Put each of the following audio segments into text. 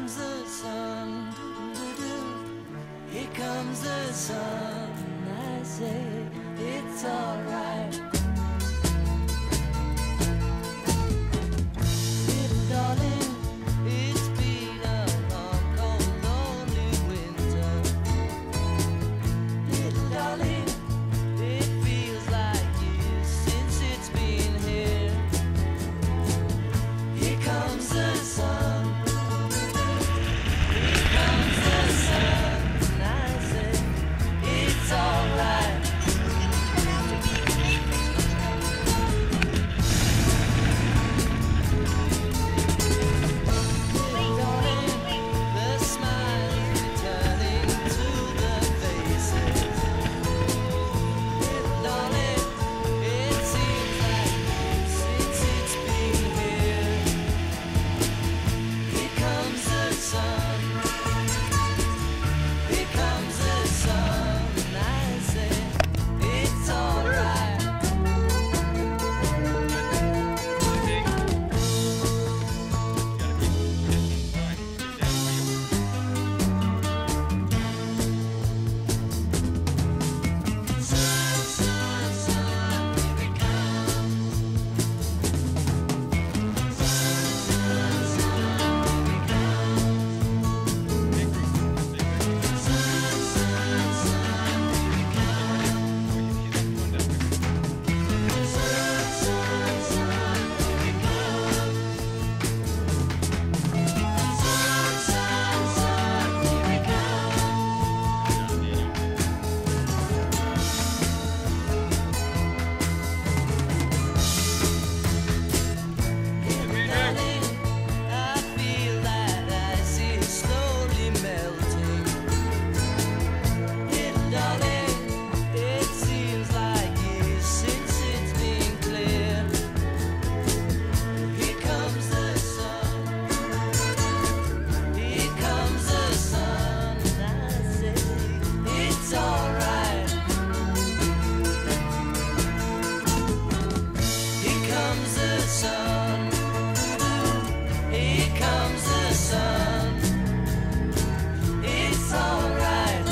comes the sun, here comes the sun. I say it's alright. Little darling, it's been a long, cold, lonely winter. Little darling, it feels like years since it's been here. Here comes the sun. Here comes the sun. And I say it's alright. The smile is returning to the faces. Little darling, it seems like years since it's been here. Here comes the sun. Here comes the sun. And I say it's alright. I feel that ice is slowly melting. Little darling, it seems like years since it's been clear. Here comes the sun. Here comes the sun. And I say it's alright. Here comes the sun. Here comes the sun. It's alright.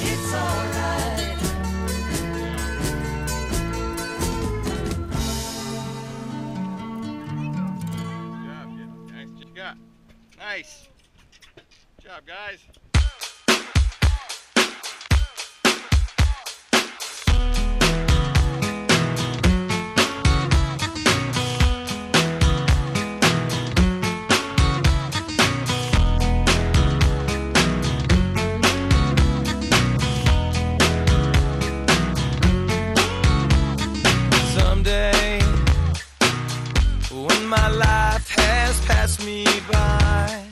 It's alright. Nice. What you got? Nice. Good job, guys. Someday, when my life has passed me by,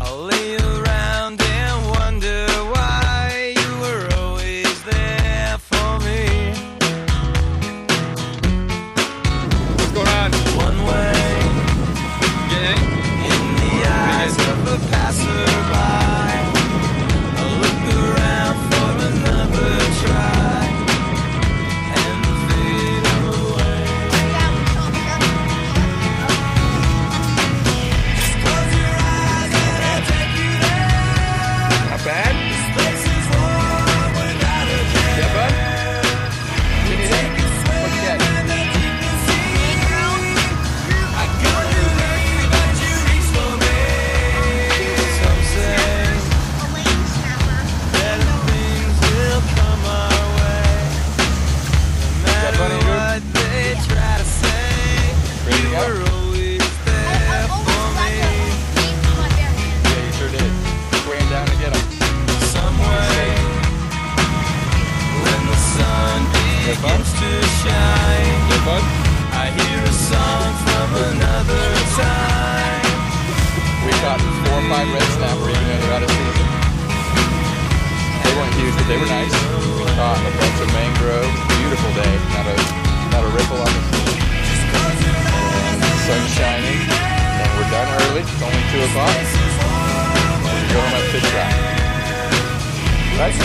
I'll lay around and wonder why you were always there for me. What's going on? One way, in the eyes of a passerby, I'll look around for another try and fade away. Just close your eyes and I'll take you there. Not bad. This place is warm without a care. Yeah, bud. You take a swim What you got? in the deepest sea. I go to you, but you reach for me. Some say better things will come our way. No matter buddy, dude? what they try to say, Ready to you go? were always there for me. Yeah, you sure did. Ran down to get him. Some way, when the sun Good, bud. begins to shine, Good, bud. I hear a song from another time. We caught 4 or 5 red snapper even though they're out of season. They weren't huge, but they were nice. We caught a bunch of mangrove. Beautiful day. Not a ripple on the sea. And the sun's shining. And we're done early. It's only 2 o'clock. We're going home at fish fry. Right?